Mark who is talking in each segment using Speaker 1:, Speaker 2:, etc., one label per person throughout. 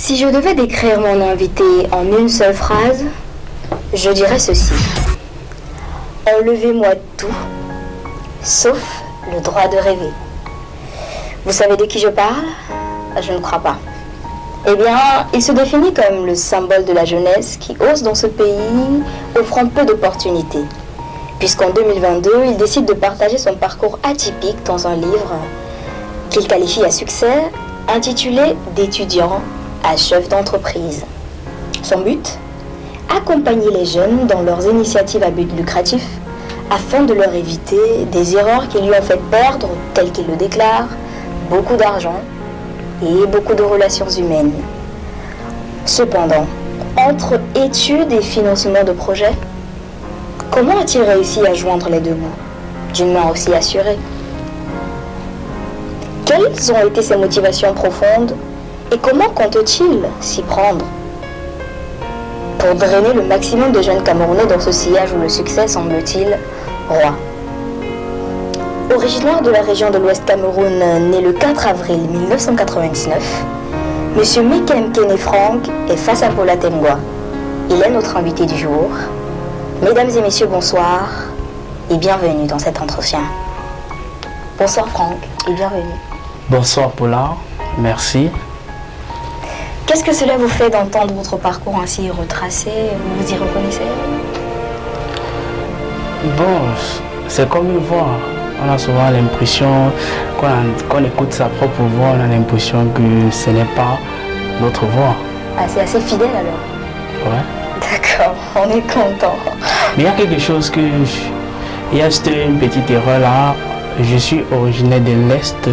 Speaker 1: Si je devais décrire mon invité en une seule phrase, je dirais ceci. Enlevez-moi tout, sauf le droit de rêver. Vous savez de qui je parle? Je ne crois pas. Eh bien, il se définit comme le symbole de la jeunesse qui ose dans ce pays, offrant peu d'opportunités. Puisqu'en 2022, il décide de partager son parcours atypique dans un livre qu'il qualifie à succès, intitulé « D'étudiant à chef d'entreprise ». Son but? Accompagner les jeunes dans leurs initiatives à but lucratif afin de leur éviter des erreurs qui lui ont fait perdre, tel qu'il le déclare, beaucoup d'argent et beaucoup de relations humaines. Cependant, entre études et financement de projets, comment a-t-il réussi à joindre les deux bouts, d'une main aussi assurée? Quelles ont été ses motivations profondes et comment compte-t-il s'y prendre pour drainer le maximum de jeunes Camerounais dans ce sillage où le succès, semble-t-il, roi? Originaire de la région de l'Ouest Cameroun, né le 4 avril 1999, M. Mekem Kene Frank est face à Paula Tengwa. Il est notre invité du jour. Mesdames et messieurs, bonsoir et bienvenue dans cet entretien. Bonsoir Frank et bienvenue.
Speaker 2: Bonsoir Paula, merci.
Speaker 1: Qu'est-ce que cela vous fait d'entendre votre parcours ainsi retracé? Vous vous y reconnaissez?
Speaker 2: Bon, c'est comme une voix. On a souvent l'impression, quand on écoute sa propre voix, on a l'impression que ce n'est pas notre voix.
Speaker 1: Ah, c'est assez fidèle alors?
Speaker 2: Ouais.
Speaker 1: D'accord, on est content.
Speaker 2: Mais il y a quelque chose que... Il y a juste une petite erreur là. Je suis originaire de l'Est.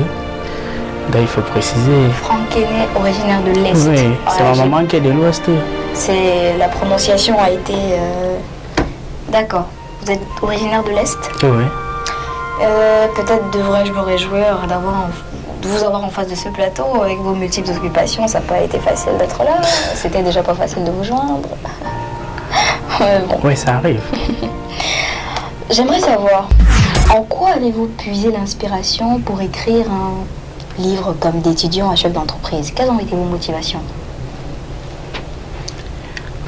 Speaker 2: Donc il faut préciser.
Speaker 1: Frank Kene, originaire de l'Est.
Speaker 2: Oui, c'est ma maman qui est de l'Ouest.
Speaker 1: C'est... La prononciation a été... D'accord. Vous êtes originaire de l'Est?
Speaker 2: Oui.
Speaker 1: Peut-être devrais-je me réjouir de vous avoir en face de ce plateau avec vos multiples occupations. Ça n'a pas été facile d'être là. C'était déjà pas facile de vous joindre. Bon.
Speaker 2: Oui, ça arrive.
Speaker 1: J'aimerais savoir, en quoi avez-vous puisé l'inspiration pour écrire un livre comme d'étudiant à chef d'entreprise? Quelles ont été vos motivations?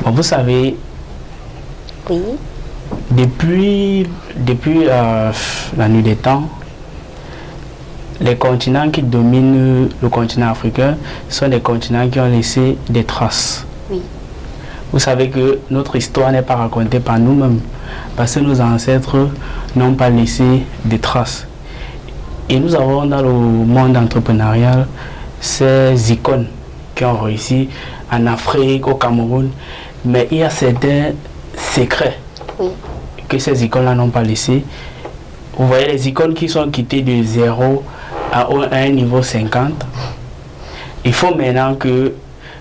Speaker 2: Bon, vous savez,
Speaker 1: oui.
Speaker 2: Depuis la nuit des temps, les continents qui dominent le continent africain sont des continents qui ont laissé des traces.
Speaker 1: Oui.
Speaker 2: Vous savez que notre histoire n'est pas racontée par nous-mêmes, parce que nos ancêtres n'ont pas laissé des traces. Et nous avons dans le monde entrepreneurial ces icônes qui ont réussi en Afrique, au Cameroun, mais il y a certains secrets.
Speaker 1: Oui.
Speaker 2: Que ces icônes-là n'ont pas laissé. Vous voyez les icônes qui sont quittées de 0 à un niveau 50. Il faut maintenant que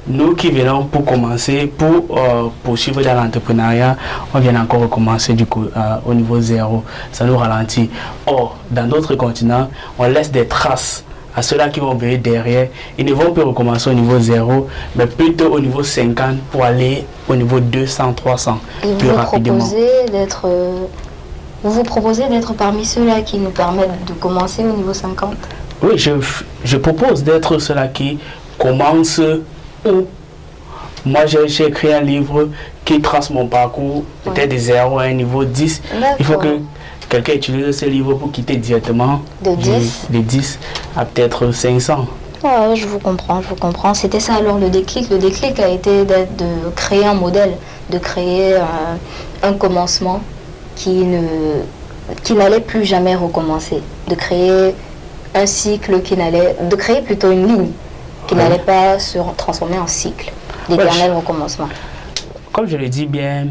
Speaker 2: nous qui venons pour commencer, pour poursuivre dans l'entrepreneuriat, on vient encore recommencer du coup, au niveau 0. Ça nous ralentit. Or, dans d'autres continents, on laisse des traces à ceux-là qui vont venir derrière. Ils ne vont plus recommencer au niveau 0, mais plutôt au niveau 50 pour aller au niveau 200, 300 plus rapidement.
Speaker 1: Vous vous proposez d'être parmi ceux-là qui nous permettent de commencer au niveau 50?
Speaker 2: Oui, je propose d'être ceux-là qui commencent où. Moi, j'ai écrit un livre qui trace mon parcours, peut-être de 0 à un niveau 10. Il faut que quelqu'un utilise ce livre pour quitter directement
Speaker 1: de
Speaker 2: 10 à peut-être 500.
Speaker 1: Ouais, je vous comprends. C'était ça alors le déclic. Le déclic a été de créer un modèle, de créer un commencement qui n'allait plus jamais recommencer, de créer un cycle de créer plutôt une ligne qui n'allait pas se transformer en cycle d'éternel recommencement.
Speaker 2: Comme je le dis bien,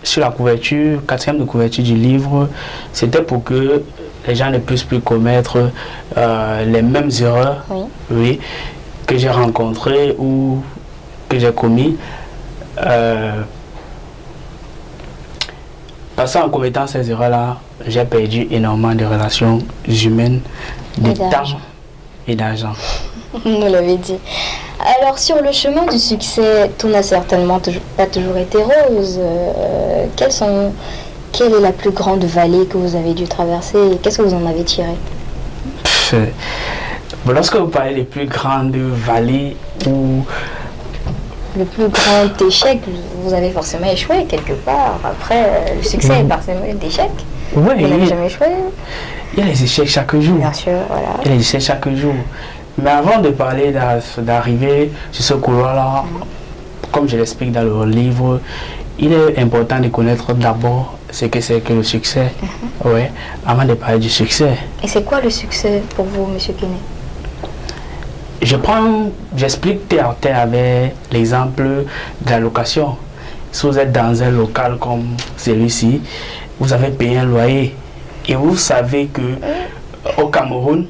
Speaker 2: sur la couverture, 4e de couverture du livre, c'était pour que les gens ne puissent plus commettre les mêmes erreurs oui, que j'ai rencontrées ou que j'ai commis. Parce qu'en commettant ces erreurs-là, j'ai perdu énormément de relations humaines, de temps et d'argent.
Speaker 1: Vous l'avez dit. Alors, sur le chemin du succès, tout n'a certainement pas toujours été rose. Quelle est la plus grande vallée que vous avez dû traverser et qu'est-ce que vous en avez tiré?
Speaker 2: Lorsque vous parlez des plus grandes vallées ou
Speaker 1: le plus grand échec, vous avez forcément échoué quelque part. Après, le succès est parsemé d'échecs.
Speaker 2: Ouais,
Speaker 1: Vous n'avez jamais échoué.
Speaker 2: Il y a les échecs chaque jour.
Speaker 1: Bien sûr, voilà.
Speaker 2: Il y a les échecs chaque jour. Mais avant de parler d'arriver sur ce couloir-là, comme je l'explique dans le livre, il est important de connaître d'abord ce que c'est que le succès. Ouais, avant de parler du succès.
Speaker 1: Et c'est quoi le succès pour vous, Monsieur Kenney?
Speaker 2: J'explique terre à terre avec l'exemple de la location. Si vous êtes dans un local comme celui-ci, vous avez payé un loyer. Et vous savez que au Cameroun,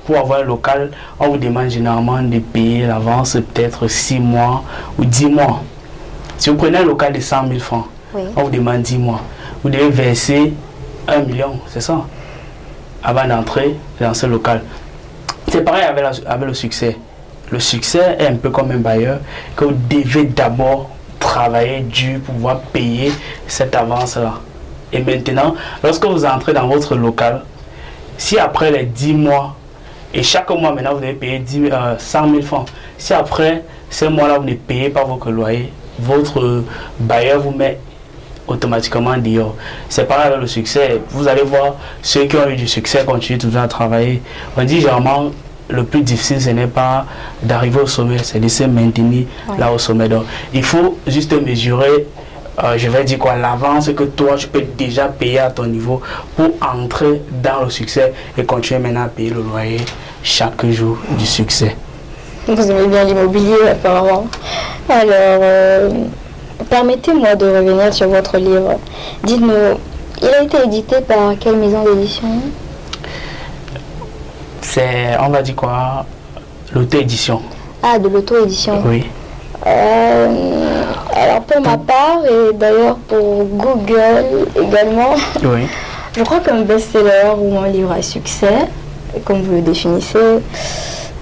Speaker 2: pour avoir un local, on vous demande généralement de payer l'avance peut-être 6 mois ou 10 mois. Si vous prenez un local de 100 000 francs,
Speaker 1: Oui.
Speaker 2: on vous demande 10 mois. Vous devez verser 1 million, c'est ça, avant d'entrer dans ce local. C'est pareil avec le succès. Le succès est un peu comme un bailleur que vous devez d'abord travailler dur pour pouvoir payer cette avance-là. Et maintenant, lorsque vous entrez dans votre local, si après les 10 mois, et chaque mois maintenant vous devez payer 100 000 francs, si après ces mois-là vous ne payez pas votre loyer, votre bailleur vous met automatiquement dehors. C'est pareil avec le succès. Vous allez voir ceux qui ont eu du succès continuent toujours à travailler. On dit généralement le plus difficile ce n'est pas d'arriver au sommet, c'est de se maintenir là au sommet. Donc il faut juste mesurer, je vais dire quoi, l'avance que toi tu peux déjà payer à ton niveau pour entrer dans le succès et continuer maintenant à payer le loyer chaque jour du succès.
Speaker 1: Vous aimez bien l'immobilier apparemment. Alors, permettez-moi de revenir sur votre livre. Dites-nous, il a été édité par quelle maison d'édition?
Speaker 2: C'est, on va dire quoi, l'auto-édition.
Speaker 1: Ah, de l'auto-édition.
Speaker 2: Oui.
Speaker 1: Alors pour ma part, et d'ailleurs pour Google également,
Speaker 2: Oui.
Speaker 1: je crois qu'un best-seller ou un livre à succès, comme vous le définissez,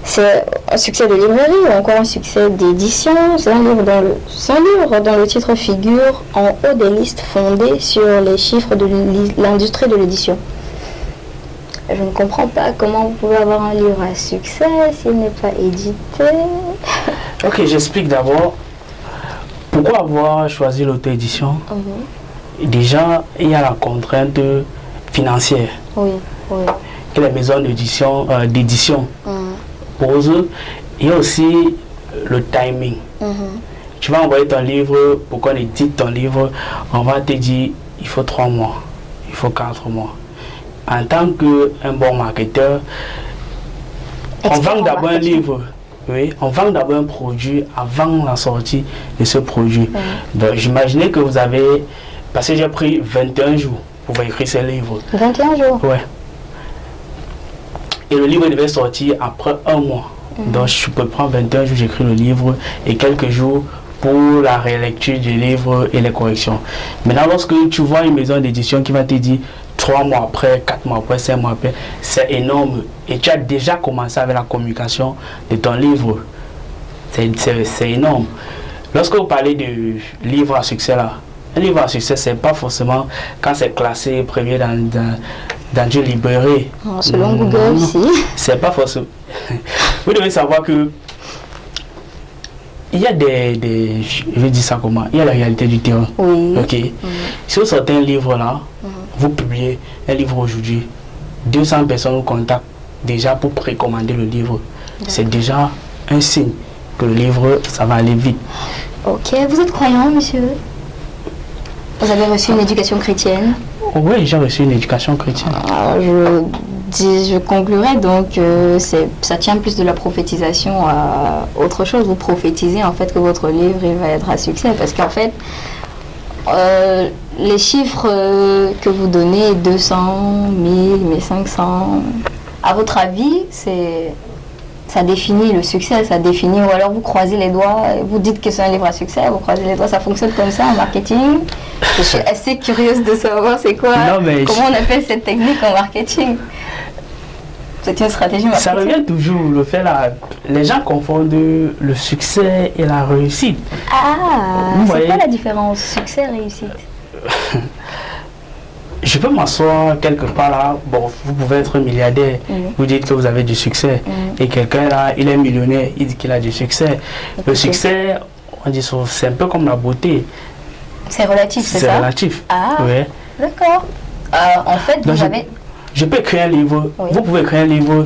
Speaker 1: c'est un succès de librairie ou encore un succès d'édition. C'est un livre dont le titre figure en haut des listes fondées sur les chiffres de l'industrie de l'édition. Je ne comprends pas comment vous pouvez avoir un livre à succès s'il n'est pas édité.
Speaker 2: Ok, j'explique d'abord pourquoi avoir choisi l'auto-édition. Déjà, il y a la contrainte financière
Speaker 1: Oui, oui.
Speaker 2: que les maisons d'édition posent. Il y a aussi le timing. Tu vas envoyer ton livre, pour qu'on édite ton livre, on va te dire il faut 3 mois, il faut 4 mois. En tant qu'un bon marketeur, on vend d'abord un livre. Oui, on vend d'abord un produit avant la sortie de ce produit. Donc j'imaginais que vous avez, parce que j'ai pris 21 jours pour écrire ce livre.
Speaker 1: 21 jours?
Speaker 2: Ouais. Et le livre devait sortir après 1 mois. Donc je peux prendre 21 jours, j'écris le livre et quelques jours pour la rélecture du livre et les corrections. Maintenant, lorsque tu vois une maison d'édition qui va te dire 3 mois après, 4 mois après, 5 mois après, c'est énorme. Et tu as déjà commencé avec la communication de ton livre. C'est énorme. Lorsque vous parlez de livre à succès là, un livre à succès, c'est pas forcément quand c'est classé premier dans une librairie.
Speaker 1: Selon Google ici. C'est
Speaker 2: pas forcément. Vous devez savoir que il y a je vais dire ça comment, il y a la réalité du terrain.
Speaker 1: Oui.
Speaker 2: Ok. Si vous sortez un livre là, vous publiez un livre aujourd'hui, 200 personnes vous contactent déjà pour précommander le livre. C'est déjà un signe que le livre, ça va aller vite.
Speaker 1: Ok, vous êtes croyant, monsieur? Vous avez reçu une éducation chrétienne?
Speaker 2: Oui, j'ai reçu une éducation chrétienne.
Speaker 1: Alors, je conclurai donc que ça tient plus de la prophétisation à autre chose. Vous prophétisez en fait que votre livre il va être un succès parce qu'en fait les chiffres que vous donnez, 200, 1000, 1500, à votre avis, ça définit le succès, ça définit, ou alors vous croisez les doigts, vous dites que c'est un livre à succès, vous croisez les doigts, ça fonctionne comme ça en marketing. Je suis assez curieuse de savoir c'est quoi, comment on appelle cette technique en marketing. C'est une stratégie marketing.
Speaker 2: Ça revient toujours, le fait là, les gens confondent le succès et la réussite.
Speaker 1: Ah, c'est quoi la différence, succès et réussite?
Speaker 2: Je peux m'asseoir quelque part là, bon, vous pouvez être milliardaire, vous dites que vous avez du succès, et quelqu'un là, il est millionnaire, il dit qu'il a du succès. Le succès, On dit souvent, c'est un peu comme la beauté.
Speaker 1: C'est relatif, c'est ça?
Speaker 2: C'est relatif.
Speaker 1: Ah,
Speaker 2: ouais.
Speaker 1: D'accord. En fait,
Speaker 2: Donc,
Speaker 1: vous avez...
Speaker 2: Je peux écrire un livre.
Speaker 1: Oui.
Speaker 2: Vous pouvez écrire un livre.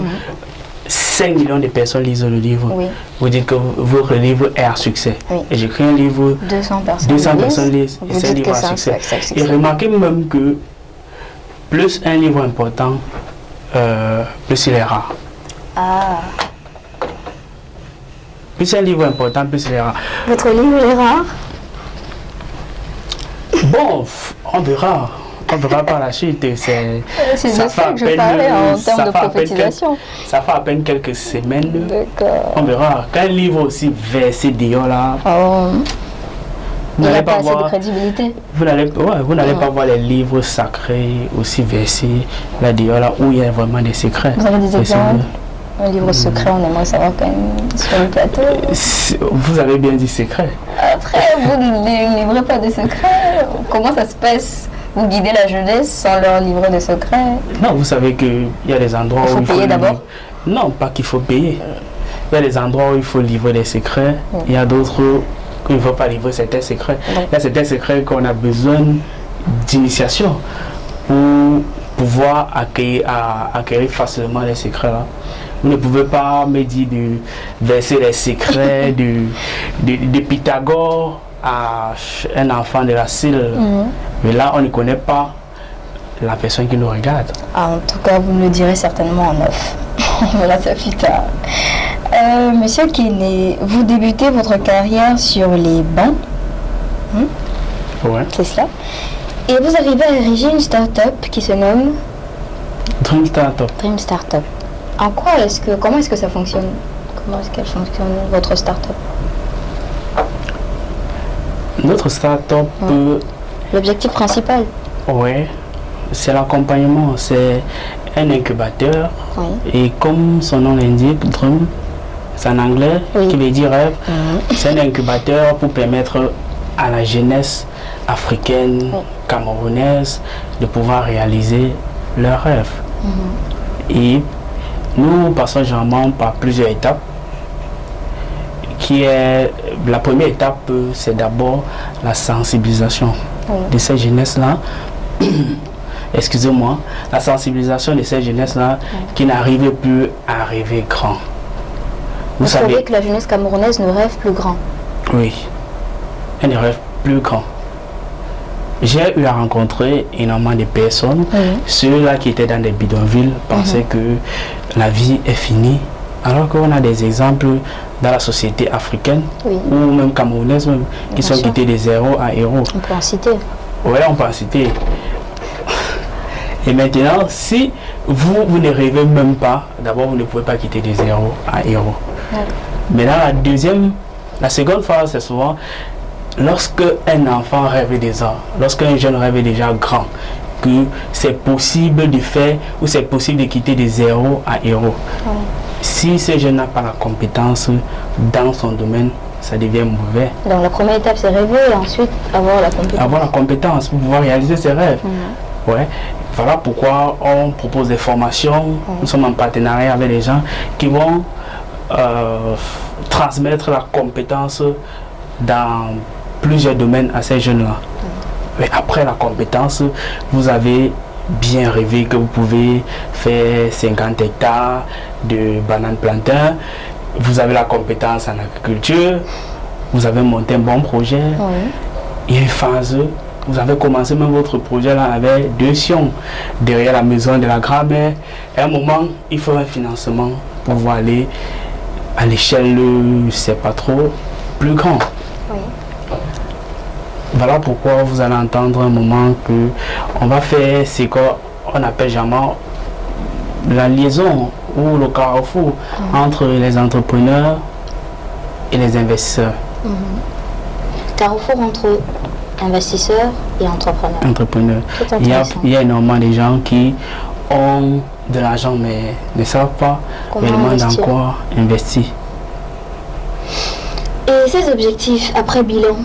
Speaker 2: 5 millions de personnes lisent le livre.
Speaker 1: Oui.
Speaker 2: Vous dites que votre livre est un succès.
Speaker 1: Oui.
Speaker 2: Et j'écris un livre.
Speaker 1: 200 personnes
Speaker 2: 200 personnes lisent. Et
Speaker 1: Vous
Speaker 2: c'est un
Speaker 1: dites
Speaker 2: livre
Speaker 1: que
Speaker 2: à
Speaker 1: c'est un
Speaker 2: succès.
Speaker 1: succès.
Speaker 2: Et remarquez même que plus un livre important, plus il est rare.
Speaker 1: Ah.
Speaker 2: Plus un livre important, plus il est rare.
Speaker 1: Votre livre est rare?
Speaker 2: Bon, on verra. On verra par la suite.
Speaker 1: C'est de ça que je parlais en termes de prophétisation.
Speaker 2: Ça fait à peine quelques semaines.
Speaker 1: D'accord.
Speaker 2: On verra. Quand un livre aussi versé dehors là,
Speaker 1: il n'y a pas assez de crédibilité.
Speaker 2: Vous n'allez pas voir les livres sacrés aussi versés là dehors là où il y a vraiment des secrets.
Speaker 1: Vous avez des exemples? Un livre secret, on aimerait savoir quand même sur le plateau.
Speaker 2: Vous avez bien dit secret.
Speaker 1: Après, vous ne livrez pas de secrets. Comment ça se passe? Vous guidez la jeunesse sans leur livrer de secrets?
Speaker 2: Non, vous savez qu'il y a des endroits où il faut
Speaker 1: payer d'abord.
Speaker 2: Non, pas qu'il faut payer. Il y a des endroits où il faut livrer des secrets. Il y a d'autres où il ne faut pas livrer certains secrets. Il y a certains secrets qu'on a besoin d'initiation pour pouvoir acquérir facilement les secrets là. Vous ne pouvez pas me dire de verser les secrets de Pythagore à un enfant de la Sylle. Mais là, on ne connaît pas la personne qui nous regarde.
Speaker 1: En tout cas, vous me le direz certainement en off. Voilà, ça plus tard. Monsieur Kene, vous débutez votre carrière sur les bancs.
Speaker 2: Ouais.
Speaker 1: C'est cela. Et vous arrivez à ériger une start-up qui se nomme
Speaker 2: Dream Startup.
Speaker 1: Dream Startup. Comment est-ce que ça fonctionne? Comment est-ce qu'elle fonctionne, votre start-up?
Speaker 2: Notre start-up,
Speaker 1: l'objectif principal?
Speaker 2: Oui, c'est l'accompagnement. C'est un incubateur.
Speaker 1: Oui.
Speaker 2: Et comme son nom l'indique, Dream, c'est en anglais, qui veut dire rêve. C'est un incubateur pour permettre à la jeunesse africaine, camerounaise, de pouvoir réaliser leurs rêves. Et nous passons généralement par plusieurs étapes. La première étape, c'est d'abord la sensibilisation de ces jeunesses-là. Excusez-moi, la sensibilisation de ces jeunesses-là qui n'arrivent plus à rêver grand.
Speaker 1: Vous savez que la jeunesse camerounaise ne rêve plus grand? Oui,
Speaker 2: elle ne rêve plus grand. J'ai eu à rencontrer énormément de personnes. Ceux-là qui étaient dans des bidonvilles pensaient que la vie est finie. Alors qu'on a des exemples dans la société africaine ou même camerounaise même, qui sont quittés de zéro à héros.
Speaker 1: On peut en citer.
Speaker 2: Oui, on peut en citer. Et maintenant, si vous ne rêvez même pas, d'abord vous ne pouvez pas quitter de zéro à héros. Maintenant, la seconde phase, c'est souvent lorsque un enfant rêve déjà, lorsqu'un jeune rêve déjà grand, que c'est possible de faire ou c'est possible de quitter de zéro à héros. Si ce jeune n'a pas la compétence dans son domaine, ça devient mauvais.
Speaker 1: Donc la première étape, c'est rêver et ensuite avoir la compétence.
Speaker 2: Avoir la compétence pour pouvoir réaliser ses rêves. Ouais. Voilà pourquoi on propose des formations. Nous sommes en partenariat avec des gens qui vont transmettre la compétence dans plusieurs domaines à ces jeunes-là. Mais après la compétence, vous avez bien rêvé que vous pouvez faire 50 hectares de bananes plantains. Vous avez la compétence en agriculture. Vous avez monté un bon projet. Il y a une phase, vous avez commencé même votre projet là avec 2 sions derrière la maison de la grand-mère. À un moment, il faut un financement pour pouvoir aller à l'échelle, c'est pas trop, plus grand. Voilà pourquoi vous allez entendre un moment que on va faire ce qu'on appelle généralement la liaison ou le carrefour entre les entrepreneurs et les investisseurs.
Speaker 1: Carrefour entre investisseurs et entrepreneurs.
Speaker 2: Entrepreneurs. Il y a énormément de gens qui ont de l'argent mais ne savent pas réellement dans quoi investir.
Speaker 1: Et ces objectifs après bilan,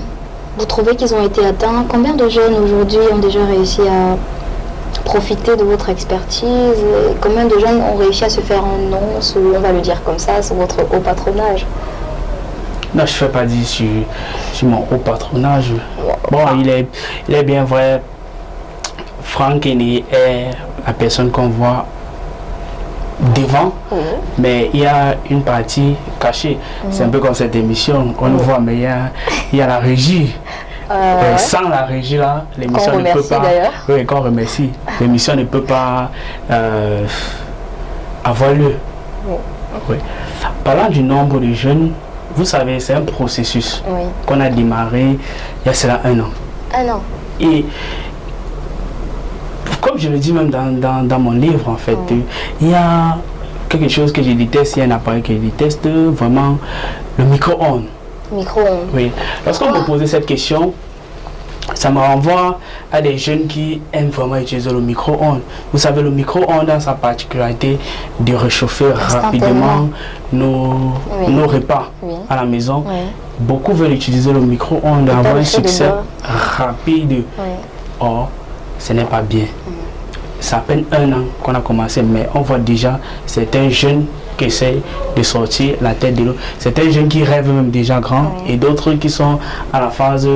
Speaker 1: vous trouvez qu'ils ont été atteints? Combien de jeunes aujourd'hui ont déjà réussi à profiter de votre expertise? Combien de jeunes ont réussi à se faire un nom, on va le dire comme ça, sous votre haut patronage?
Speaker 2: Non, je ne fais pas dire sur mon haut patronage. Bon, il est bien vrai. Franck Aîné est la personne qu'on voit devant, mais il y a une partie cachée. C'est un peu comme cette émission, on le voit, mais il y a la régie. Sans la régie là, l'émission ne peut pas. Oui, qu'on remercie. L'émission ne peut pas avoir lieu. Oui. Parlant du nombre de jeunes, vous savez, c'est un processus qu'on a démarré il y a cela 1 an.
Speaker 1: 1 an.
Speaker 2: Et comme je le dis même dans mon livre, en fait, il y a quelque chose que je déteste, il y a un appareil que je déteste, vraiment, le micro-ondes.
Speaker 1: Micro-ondes.
Speaker 2: Oui. Lorsqu'on me posait cette question, ça me renvoie à des jeunes qui aiment vraiment utiliser le micro-ondes. Vous savez, le micro-ondes a sa particularité de réchauffer rapidement nos repas à la maison. Beaucoup veulent utiliser le micro-ondes, avoir un succès rapide. Or, ce n'est pas bien. Ça fait à peine 1 an qu'on a commencé, mais on voit déjà certains jeunes qui essayent de sortir la tête de l'eau. Certains jeunes qui rêvent même déjà grand et d'autres qui sont à la phase,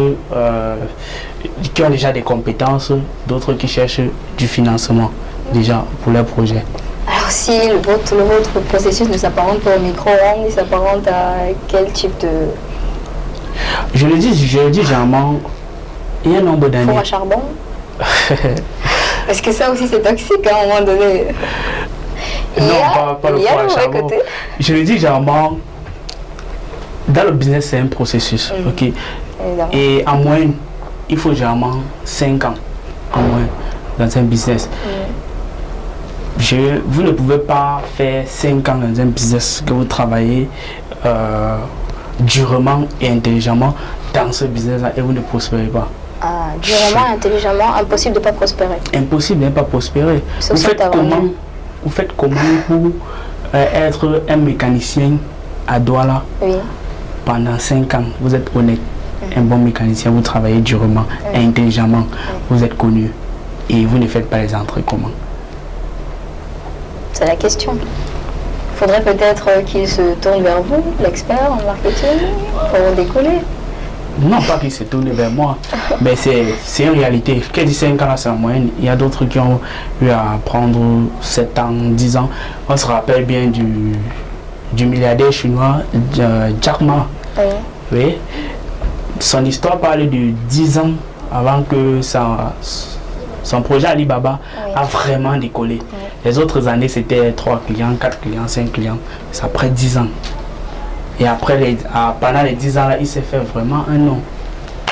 Speaker 2: qui ont déjà des compétences, d'autres qui cherchent du financement déjà pour leur projet.
Speaker 1: Alors si votre processus ne s'apparente pas au micro-ondes, il s'apparente à quel type de...
Speaker 2: Je le dis généralement, il y a un nombre d'années.
Speaker 1: Four à charbon. Parce que ça aussi c'est toxique à un moment donné.
Speaker 2: Non, pas le four à charbon. Je le dis généralement, dans le business c'est un processus, ok. Évidemment. Et en moyenne, il faut généralement 5 ans en moyenne dans un business. Vous ne pouvez pas faire 5 ans dans un business que vous travaillez durement et intelligemment dans ce business-là et vous ne prospérez pas.
Speaker 1: Durement et intelligemment, impossible de ne pas prospérer.
Speaker 2: Impossible de ne pas prospérer. Vous faites comment pour être un mécanicien à Douala pendant 5 ans? Vous êtes honnête, un bon mécanicien, vous travaillez durement, intelligemment, vous êtes connu et vous ne faites pas les entrées comment?
Speaker 1: C'est la question. Il faudrait peut-être qu'il se tourne vers vous, l'expert en marketing, pour décoller.
Speaker 2: Non, pas qu'il se tourne vers moi, mais c'est une réalité. Qu'elle dit 5 ans, là, c'est en moyenne. Il y a d'autres qui ont eu à prendre 7 ans, 10 ans. On se rappelle bien du milliardaire chinois Jack Ma. Oui. Son histoire parle de 10 ans avant que son projet Alibaba a vraiment décollé. Les autres années, c'était 3 clients, 4 clients, 5 clients. C'est après 10 ans. Et après, pendant les 10 ans, là, il s'est fait vraiment un nom.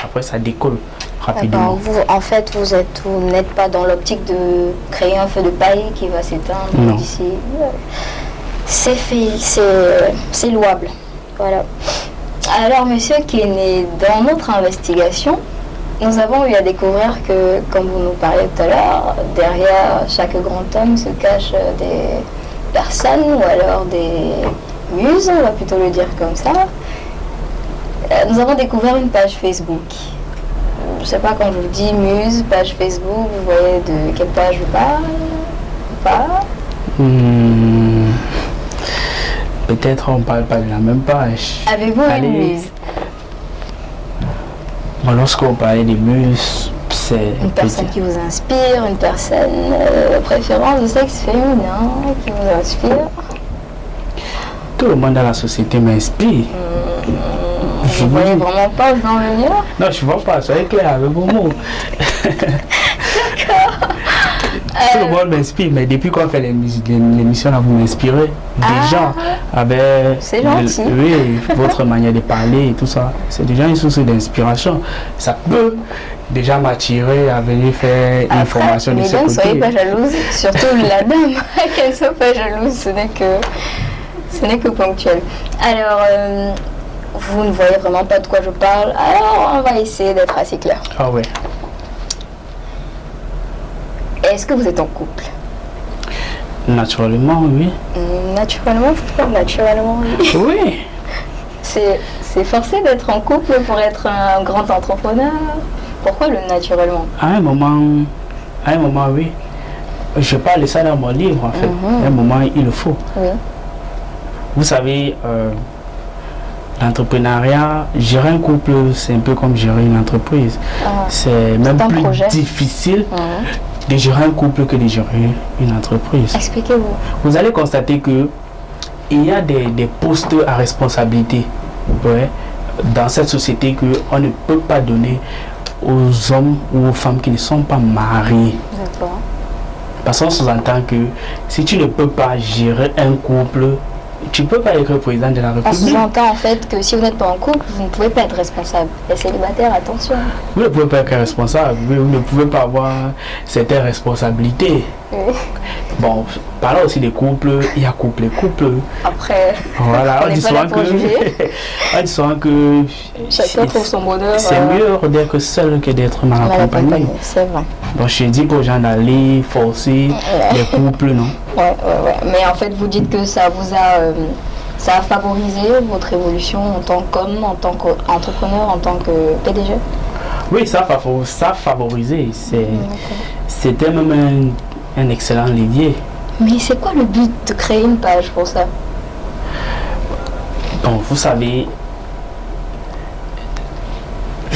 Speaker 2: Après, ça décolle rapidement.
Speaker 1: Vous, en fait, vous n'êtes pas dans l'optique de créer un feu de paille qui va s'éteindre d'ici. C'est louable. Voilà. Alors, monsieur Kenney, dans notre investigation, nous avons eu à découvrir que, comme vous nous parliez tout à l'heure, derrière chaque grand homme se cachent des personnes ou alors des muses, on va plutôt le dire comme ça. Nous avons découvert une page Facebook. Je ne sais pas, quand je vous dis muse, page Facebook, vous voyez de quelle page je parle ou pas?
Speaker 2: Peut-être on ne parle pas de la même page.
Speaker 1: Avez-vous une muse?
Speaker 2: Bon, lorsqu'on parlait des muses, c'est...
Speaker 1: Une personne qui vous inspire, une personne de préférence de sexe féminin qui vous inspire?
Speaker 2: Tout le monde dans la société m'inspire.
Speaker 1: Vous ne voyez vraiment pas où je veux en venir?
Speaker 2: Non, je ne vois pas, soyez clair avec vos mots.
Speaker 1: D'accord.
Speaker 2: Tout le monde m'inspire, mais depuis qu'on fait l'émission, là, vous m'inspirez déjà avec votre manière de parler et tout ça. C'est déjà une source d'inspiration. Ça peut déjà m'attirer à venir faire une formation de ce côté.
Speaker 1: Ne soyez pas jalouse, surtout la dame, qu'elle ne soit pas jalouse, ce n'est que ponctuel. Alors, vous ne voyez vraiment pas de quoi je parle, alors on va essayer d'être assez clair.
Speaker 2: Ah ouais.
Speaker 1: Est-ce que vous êtes en couple?
Speaker 2: Naturellement, oui.
Speaker 1: Naturellement, oui.
Speaker 2: Oui.
Speaker 1: C'est forcé d'être en couple pour être un grand entrepreneur. Pourquoi le naturellement?
Speaker 2: À un moment, oui. Je parle de ça dans mon livre, en fait. À un moment, il le faut.
Speaker 1: Oui.
Speaker 2: Vous savez, L'entrepreneuriat, gérer un couple, c'est un peu comme gérer une entreprise. C'est même plus difficile de gérer un couple que de gérer une entreprise.
Speaker 1: Expliquez-vous.
Speaker 2: Vous allez constater que il y a des postes à responsabilité dans cette société qu'on ne peut pas donner aux hommes ou aux femmes qui ne sont pas mariés.
Speaker 1: D'accord.
Speaker 2: Parce qu'on sous-entend que si tu ne peux pas gérer un couple, tu ne peux pas être président de la République.
Speaker 1: On sous-entend en fait que si vous n'êtes pas en couple, vous ne pouvez pas être responsable. Les célibataires, attention.
Speaker 2: Vous ne pouvez pas être responsable, mais vous ne pouvez pas avoir certaines responsabilités.
Speaker 1: Oui.
Speaker 2: Bon, parlons aussi des couples, il y a couple et couple.
Speaker 1: Après,
Speaker 2: voilà, on dit souvent que
Speaker 1: chacun trouve son bonheur.
Speaker 2: C'est mieux d'être seul que d'être mal accompagné.
Speaker 1: C'est vrai.
Speaker 2: Donc je dis aux gens d'aller forcer les couples, non?
Speaker 1: Ouais. Mais en fait, vous dites que ça vous a, ça a favorisé votre évolution en tant qu'homme, en tant qu'entrepreneur, en tant que PDG?
Speaker 2: Oui, ça a favorisé. C'était même un excellent levier.
Speaker 1: Mais c'est quoi le but de créer une page pour ça?
Speaker 2: Bon, vous savez,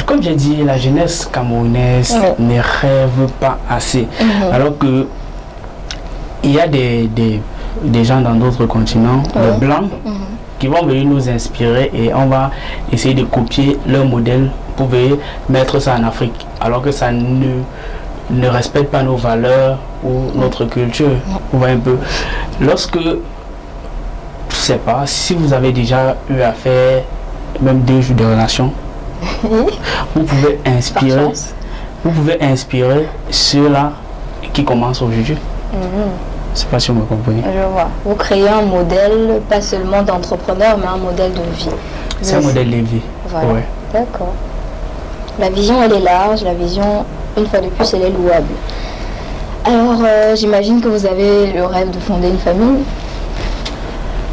Speaker 2: comme j'ai dit, la jeunesse camerounaise ne rêve pas assez. Alors que il y a des gens dans d'autres continents, des blancs, qui vont venir nous inspirer et on va essayer de copier leur modèle pour venir mettre ça en Afrique. Alors que ça ne respecte pas nos valeurs ou notre culture. Vous voyez un peu. Lorsque, je sais pas, si vous avez déjà eu à faire même 2 jours de relation, vous pouvez inspirer ceux-là qui commencent aujourd'hui. Je sais pas si vous me comprenez.
Speaker 1: Je vois. Vous créez un modèle, pas seulement d'entrepreneur, mais un modèle de vie.
Speaker 2: C'est un modèle de vie.
Speaker 1: Voilà. Ouais. D'accord. La vision, elle est large. La vision, une fois de plus, elle est louable. Alors, j'imagine que vous avez le rêve de fonder une famille.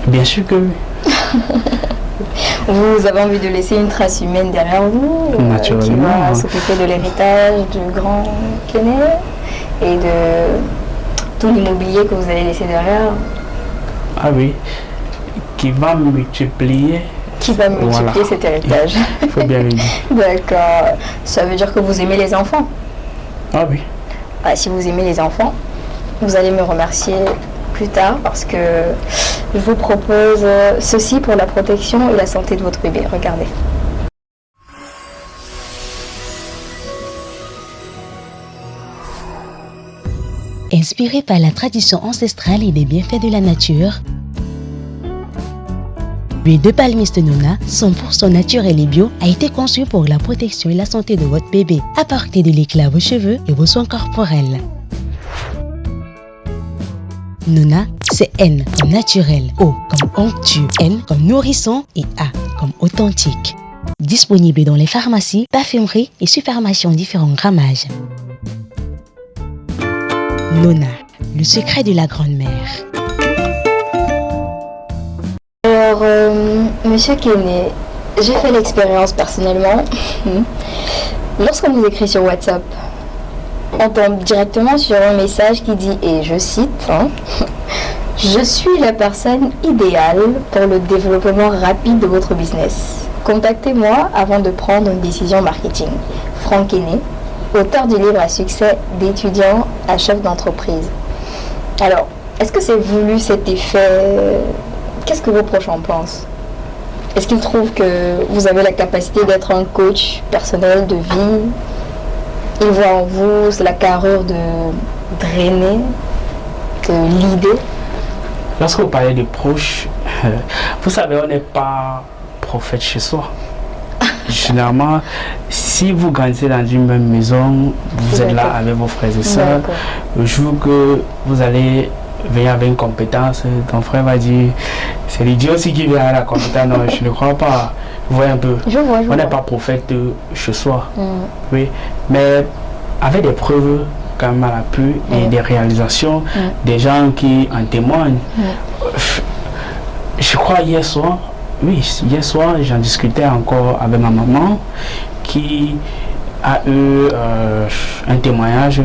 Speaker 2: Bien sûr que oui.
Speaker 1: Vous avez envie de laisser une trace humaine derrière vous,
Speaker 2: naturellement,
Speaker 1: qui va s'occuper de l'héritage du grand Kené et de tout l'immobilier que vous allez laisser derrière.
Speaker 2: Ah oui, qui va multiplier.
Speaker 1: Qui va multiplier cet héritage.
Speaker 2: Il faut bien le dire.
Speaker 1: D'accord. Ça veut dire que vous aimez les enfants?
Speaker 2: Ah oui.
Speaker 1: Ah, si vous aimez les enfants, vous allez me remercier plus tard parce que je vous propose ceci pour la protection et la santé de votre bébé. Regardez.
Speaker 3: Inspiré par la tradition ancestrale et les bienfaits de la nature, l'huile de palmiste Nona, 100% naturelle et bio, a été conçue pour la protection et la santé de votre bébé. Apportez de l'éclat à vos cheveux et vos soins corporels. Nona, c'est N comme naturel, O comme onctueux, N comme nourrissant et A comme authentique. Disponible dans les pharmacies, parfumeries et supermarchés en différents grammages. Nona, le secret de la grand-mère.
Speaker 1: Alors, Monsieur Kené, j'ai fait l'expérience personnellement. Lorsqu'on vous écrit sur WhatsApp, on tombe directement sur un message qui dit, et je cite, je suis la personne idéale pour le développement rapide de votre business. Contactez-moi avant de prendre une décision marketing. Franck Kené, auteur du livre à succès d'étudiant à chef d'entreprise. Alors, est-ce que c'est voulu cet effet? Qu'est-ce que vos proches en pensent? Est-ce qu'ils trouvent que vous avez la capacité d'être un coach personnel de vie? Ils voient en vous la carrure de drainer, de l'idée?
Speaker 2: Lorsque vous parlez de proches, vous savez, on n'est pas prophète chez soi. Généralement, si vous grandissez dans une même maison, vous êtes là avec vos frères et sœurs. Le jour que vous allez venir avec une compétence, ton frère va dire, c'est l'idiot aussi qui vient à la compétence. Non, je ne crois pas. Vous voyez un peu. On n'est pas prophète chez soi. Oui, mais avec des preuves quand même à l'appui et des réalisations, des gens qui en témoignent. Je crois hier soir, j'en discutais encore avec ma maman qui a eu un témoignage.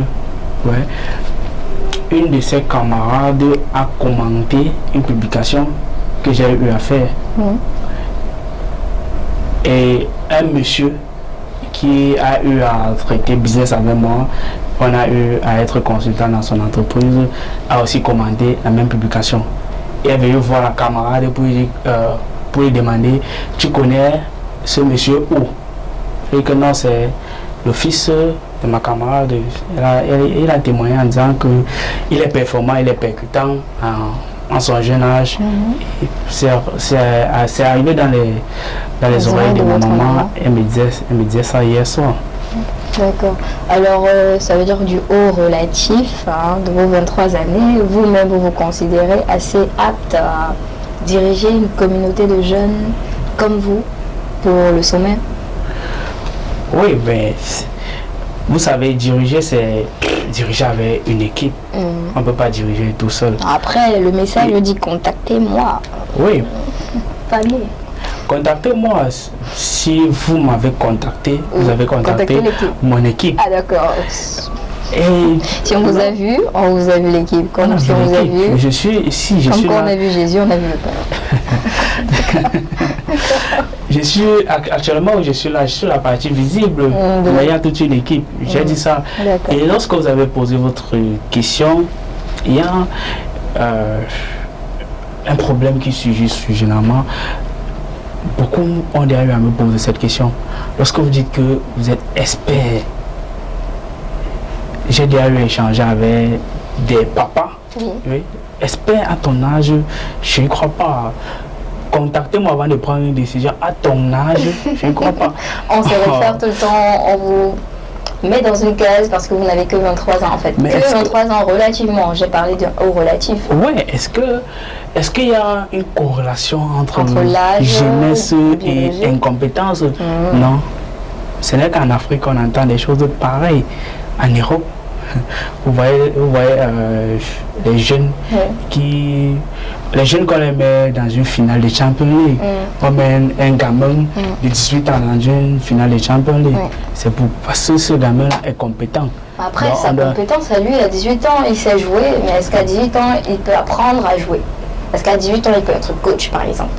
Speaker 2: Une de ses camarades a commenté une publication que j'ai eu à faire. Et un monsieur qui a eu à traiter business avec moi, on a eu à être consultant dans son entreprise, a aussi commandé la même publication. Et elle est venue voir la camarade pour lui demander, tu connais ce monsieur où? Et que non, c'est le fils de ma camarade. Il a témoigné en disant qu'il est performant, il est percutant en son jeune âge. C'est arrivé dans les oreilles de ma maman. Elle me disait ça hier soir.
Speaker 1: D'accord. Alors, ça veut dire du haut relatif, hein, de vos 23 années, vous-même, vous considérez assez apte à diriger une communauté de jeunes comme vous pour le sommet?
Speaker 2: Oui, ben, vous savez, diriger, c'est diriger avec une équipe. On ne peut pas diriger tout seul.
Speaker 1: Après, le message dit contactez-moi.
Speaker 2: Oui.
Speaker 1: Pas nous.
Speaker 2: Contactez-moi. Si vous m'avez contacté, vous avez contacté mon équipe.
Speaker 1: Ah d'accord.
Speaker 2: Et
Speaker 1: si on vous a vu, on vous a vu l'équipe. Comme si on vous a vu.
Speaker 2: Je suis ici, je
Speaker 1: comme
Speaker 2: suis
Speaker 1: quand
Speaker 2: là.
Speaker 1: on a vu Jésus, on a vu le Père.
Speaker 2: Je suis actuellement où je suis là, je suis la partie visible, voyant toute une équipe. J'ai dit ça. Et lorsque vous avez posé votre question, il y a un problème qui surgit généralement. Beaucoup ont déjà eu à me poser cette question. Lorsque vous dites que vous êtes expert, j'ai déjà eu à échanger avec des papas. Oui. Expert à ton âge, je ne crois pas. Contactez-moi avant de prendre une décision. À ton âge, je ne crois pas.
Speaker 1: On se réfère tout le temps, on vous met dans une case parce que vous n'avez que 23 ans en fait. Mais que 23 ans relativement, j'ai parlé d'un haut relatif.
Speaker 2: Ouais, est-ce qu'il y a une corrélation entre
Speaker 1: l'âge,
Speaker 2: jeunesse et incompétence? Non. Ce n'est qu'en Afrique qu'on entend des choses pareilles. En Europe, vous voyez les jeunes les jeunes qu'on les met dans une finale de Champions League. On met un gamin de 18 ans dans une finale de Champions League. C'est parce que ce gamin-là est compétent.
Speaker 1: Après, sa compétence à lui, il a 18 ans, il sait jouer, mais est-ce qu'à 18 ans, il peut apprendre à jouer? Est-ce qu'à 18 ans, il peut être coach, par exemple?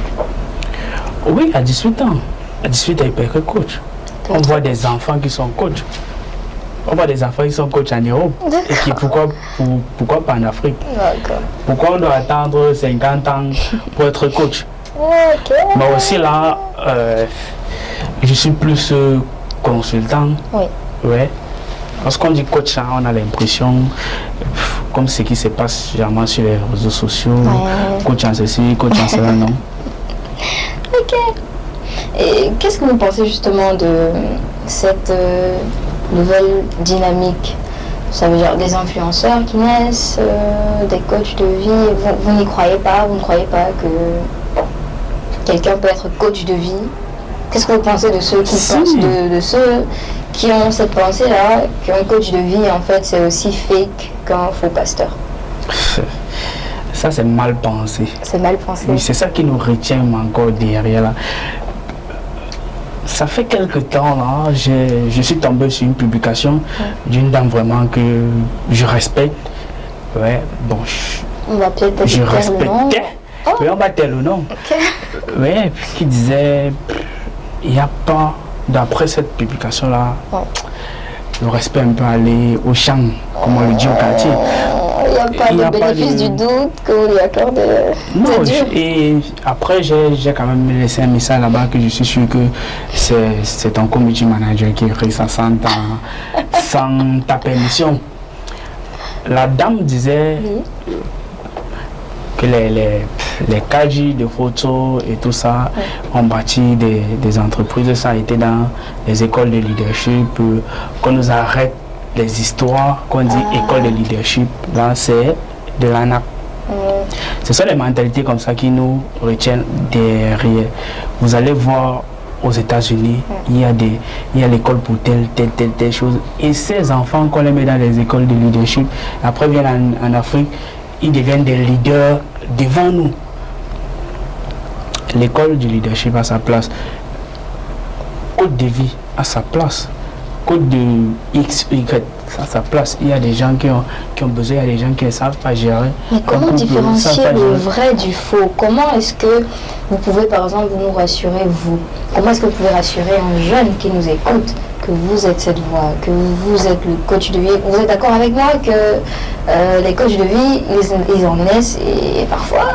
Speaker 2: Oui, à 18 ans. À 18 ans, il peut être coach. On voit des enfants qui sont coachs. On voit des enfants qui sont coachs en Europe. Et qui, pourquoi pas en Afrique? Pourquoi on doit attendre 50 ans pour être coach? Mais aussi là, je suis plus consultant. Oui. Ouais. Lorsqu'on dit coach, on a l'impression, comme ce qui se passe généralement sur les réseaux sociaux, coach en ceci, coach en cela, non?
Speaker 1: Ok. Et qu'est-ce que vous pensez justement de cette nouvelle dynamique? Ça veut dire des influenceurs qui naissent, des coachs de vie. Vous n'y croyez pas? Vous ne croyez pas que quelqu'un peut être coach de vie? Qu'est-ce que vous pensez de ceux qui pensent, de ceux qui ont cette pensée-là, qu'un coach de vie, en fait, c'est aussi fake qu'un faux pasteur?
Speaker 2: Ça, c'est mal pensé.
Speaker 1: C'est mal pensé.
Speaker 2: Oui, c'est ça qui nous retient encore derrière là. Ça fait quelque temps là, je suis tombé sur une publication d'une dame vraiment que je respecte. Ouais, bon,
Speaker 1: on va peut-être
Speaker 2: je respectais. Oui, on va taire le nom. Ouais, puisqu'il disait, il n'y a pas, d'après cette publication là, le respect un peu aller au champ, comme on le dit au quartier.
Speaker 1: Il n'y a pas de bénéfice du doute qu'on lui accorde.
Speaker 2: Non, et après j'ai quand même laissé un message là-bas que je suis sûr que c'est ton community manager qui écrit ça sans ta permission. La dame disait que les KJ de photos et tout ça ont bâti des entreprises. Ça a été dans les écoles de leadership, qu'on nous arrête les histoires, qu'on dit école de leadership, là c'est de l'ANAP. Ce sont les mentalités comme ça qui nous retiennent derrière. Vous allez voir aux États-Unis, il y a l'école pour telle chose. Et ces enfants qu'on les met dans les écoles de leadership, après viennent en Afrique, ils deviennent des leaders devant nous. L'école du leadership a sa place. Côte de vie a sa place. code de X, Y, ça place. Il y a des gens qui ont besoin, il y a des gens qui ne savent pas gérer.
Speaker 1: Mais comment différencier le vrai du faux? Comment est-ce que vous pouvez, par exemple, vous nous rassurer, vous? Comment est-ce que vous pouvez rassurer un jeune qui nous écoute que vous êtes cette voix, que vous êtes le coach de vie? Vous êtes d'accord avec moi que les coachs de vie, ils en naissent et parfois,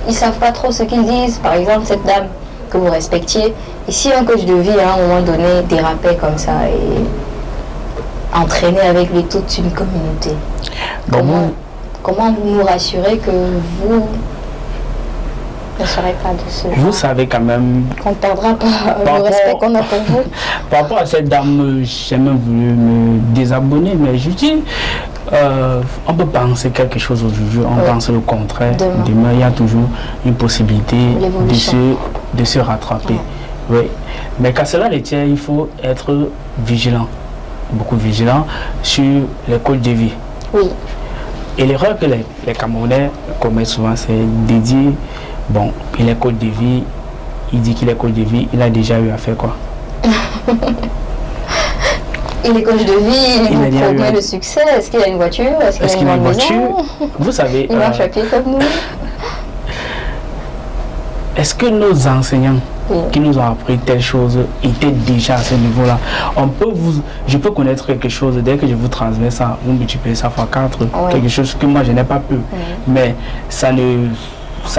Speaker 1: ils ne savent pas trop ce qu'ils disent. Par exemple, cette dame que vous respectiez, et si un coach de vie, à un moment donné, dérapait comme ça et entraînait avec lui toute une communauté, comment vous nous rassurez que vous ne serez pas de ce genre?
Speaker 2: Vous savez quand même...
Speaker 1: Qu'on ne perdra pas le respect qu'on a pour vous.
Speaker 2: Par rapport à cette dame, j'ai même voulu me désabonner, mais je dis, on peut penser quelque chose aujourd'hui, on pense le contraire. Demain, il y a toujours une possibilité de se rattraper. Oui. Mais qu'à cela ne tient, il faut être vigilant, beaucoup vigilant sur les codes de vie.
Speaker 1: Oui.
Speaker 2: Et l'erreur que les Camerounais commettent souvent, c'est de dire, bon, il est coach de vie, il dit qu'il est coach de vie, il a déjà eu à faire quoi?
Speaker 1: Il est coach de vie, il vous promet le succès. Est-ce qu'il a une voiture? Est-ce qu'il a une voiture?
Speaker 2: Vous savez...
Speaker 1: Il marche à pied comme nous.
Speaker 2: Est-ce que nos enseignants qui nous ont appris telle chose étaient déjà à ce niveau-là? Je peux connaître quelque chose, dès que je vous transmets ça, vous multipliez ça fois 4, quelque chose que moi je n'ai pas pu. Mais ça